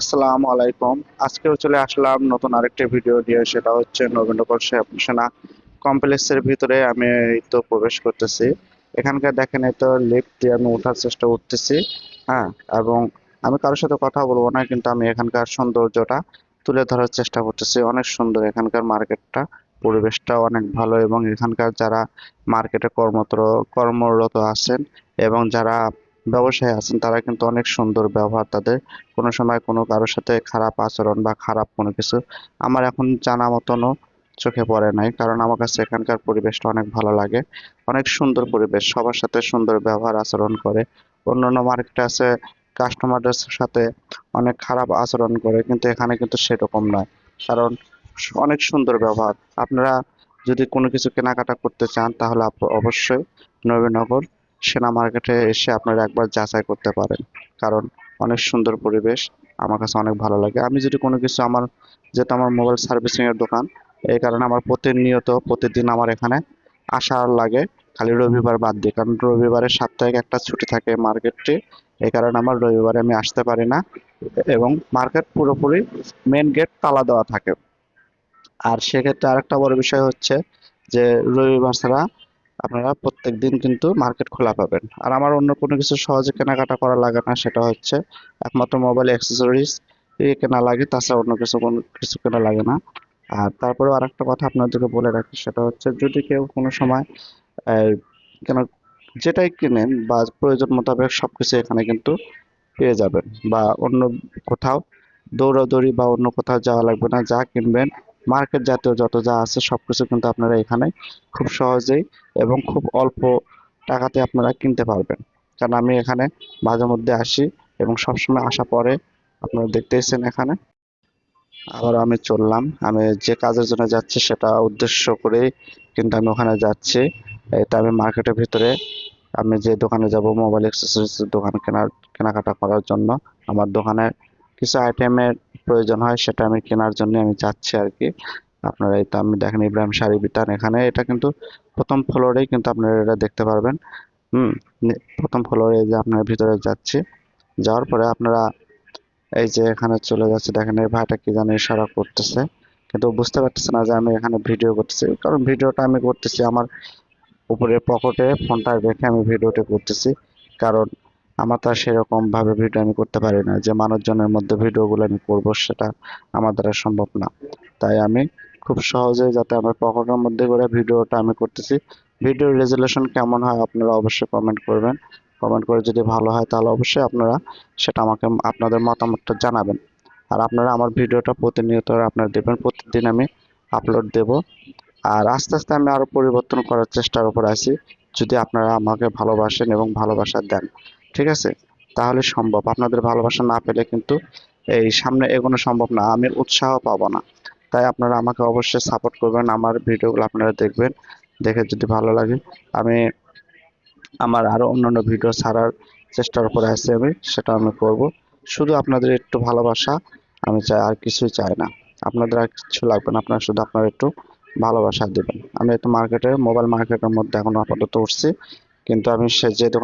আসসালামু আলাইকুম। আজকেও চলে আসলাম নতুন আরেকটি ভিডিও দিয়ে। সেটা হচ্ছে নবীনগর সেনা কমপ্লেক্সের ভিতরে আমি এই তো প্রবেশ করতেছি। এখানকার দেখেন, এই তো লিফট দিয়ে আমি ওঠার চেষ্টা করতেছি। হ্যাঁ, এবং আমি কারোর সাথে কথা বলবো না, কিন্তু আমি এখানকার সৌন্দর্যটা তুলে ধরার চেষ্টা করতেছি। অনেক সুন্দর এখানকার মার্কেটটা, পরিবেশটা অনেক ভালো, এবং এখানকার যারা মার্কেটে কর্মরত আছেন এবং যারা ব্যবসায়ী আছেন তারা কিন্তু অনেক সুন্দর ব্যবহার তাদের। কোনো সময় কোনো কারোর সাথে খারাপ আচরণ বা খারাপ কোনো কিছু আমার এখন জানা মতনও চোখে পড়ে নাই, কারণ আমার কাছে এখানকার পরিবেশটা অনেক ভালো লাগে। অনেক সুন্দর পরিবেশ, সবার সাথে সুন্দর ব্যবহার আচরণ করে। অন্যান্য মার্কেটে আছে কাস্টমারদের সাথে অনেক খারাপ আচরণ করে, কিন্তু এখানে কিন্তু সেরকম নয়। কারণ অনেক সুন্দর ব্যবহার। আপনারা যদি কোনো কিছু কেনাকাটা করতে চান তাহলে অবশ্যই নবীনগর সেনা মার্কেটে এসে আপনারা একবার যাচাই করতে পারেন। কারণ অনেক সুন্দর পরিবেশ, আমার কাছে অনেক ভালো লাগে। আমি যদি কোনো কিছু যেহেতু আমার মোবাইল সার্ভিসিং এর দোকান, এই কারণে আমার প্রতিদিন আমার এখানে আসা লাগে, খালি রবিবার বাদ দিয়ে। কারণ রবিবারে সাপ্তাহিক একটা ছুটি থাকে মার্কেটটি, এই কারণে আমার রবিবারে আমি আসতে পারি না, এবং মার্কেট পুরোপুরি মেন গেট তালা দেওয়া থাকে। আর সেক্ষেত্রে আরেকটা বড় বিষয় হচ্ছে যে রবিবার ছাড়া আপনারা প্রত্যেকদিন কিন্তু মার্কেট খোলা পাবেন। আর আমার অন্য কোনো কিছু সহজে কেনাকাটা করা লাগে না, সেটা হচ্ছে একমাত্র মোবাইল অ্যাক্সেসরিজ কেনা লাগে, তাছাড়া অন্য কোনো কিছু কেনা লাগে না। আর তারপরেও আরেকটা কথা আপনাদেরকে বলে রাখি, সেটা হচ্ছে যদি কেউ কোনো সময় আহ, কেন যেটাই কিনেন বা প্রয়োজন মোতাবেক সবকিছু এখানে কিন্তু পেয়ে যাবেন, বা অন্য কোথাও দৌড়াদৌড়ি বা অন্য কোথাও যাওয়া লাগবে না। যা কিনবেন মার্কেট জাতীয় যত যা আছে সবকিছু কিন্তু আপনারা এখানে খুব সহজেই এবং খুব অল্প টাকাতে আপনারা কিনতে পারবেন। কারণ আমি এখানে মাঝে মধ্যে আসি, এবং সবসময় আসা পরে আপনারা দেখতেইছেন এখানে আবার আমি চললাম। আমি যে কাজের জন্য যাচ্ছি সেটা উদ্দেশ্য করেই কিন্তু আমি ওখানে যাচ্ছি। এটা আমি মার্কেটের ভিতরে আমি যে দোকানে যাব মোবাইল অ্যাক্সেসরিজ দোকান কেনাকাটা করার জন্য। আমার দোকানে কিছু আইটেমের প্রয়োজন হয়, সেটা আমি কেনার জন্য আমি যাচ্ছি আর কি। আপনারা এই তো আমি দেখেন ইব্রাহিম শাড়ি বিতান, এখানে এটা কিন্তু প্রথম ফ্লোরেই কিন্তু আপনারা এটা দেখতে পারবেন। হুম, প্রথম ফ্লোরে যে আপনার ভিতরে যাচ্ছি, যাওয়ার পরে আপনারা এই যে এখানে চলে যাচ্ছে, দেখেন এই ভাইটা কি জানি ইশারা করতেছে, কিন্তু ও বুঝতে পারতেছে না যে আমি এখানে ভিডিও করতেছি। কারণ ভিডিওটা আমি করতেছি আমার উপরে পকেটে ফোনটা রেখে আমি ভিডিওটা করতেছি। কারণ আমার তো আর সেরকম ভাবে ভিডিও আমি করতে পারি না যে মানুষজনের মধ্যে ভিডিওগুলো আমি করব, সেটা আমার দ্বারা সম্ভব না। তাই আমি খুব সহজে যাতে আমার পকেটের মধ্যে করে ভিডিওটা আমি করতেছি। ভিডিওর রেজুলেশন কেমন হয় আপনারা অবশ্যই কমেন্ট করবেন। কমেন্ট করে যদি ভালো হয় তাহলে অবশ্যই আপনারা সেটা আমাকে আপনাদের মতামতটা জানাবেন। আর আপনারা আমার ভিডিওটা প্রতিনিয়ত আপনারা দেখবেন, প্রতিদিন আমি আপলোড দেব। আর আস্তে আস্তে আমি আরো পরিবর্তন করার চেষ্টার উপর আছি, যদি আপনারা আমাকে ভালোবাসেন এবং ভালোবাসা দেন। ঠিক আছে, তাহলে সম্ভব। আপনাদের ভালোবাসা না পেলে কিন্তু এই সামনে এগোনো সম্ভব না, আমি উৎসাহ পাবো না। তাই আপনারা আমাকে অবশ্যই সাপোর্ট করবেন, আমার ভিডিওগুলো আপনারা দেখবেন। দেখে যদি ভালো লাগে আমি আমার আরো অন্যান্য ভিডিও ছাড়ার চেষ্টার উপরে আছি, আমি সেটা আমি করব। শুধু আপনাদের একটু ভালোবাসা আমি চাই, আর কিছুই চাই না। আপনাদের আর কিছু লাগবে না, আপনারা শুধু আপনারা একটু ভালোবাসা দিবেন। আমি একটু মোবাইল মার্কেটের মধ্যে এখন আপাতত উঠছি, কিন্তু আমি সে যে দোকান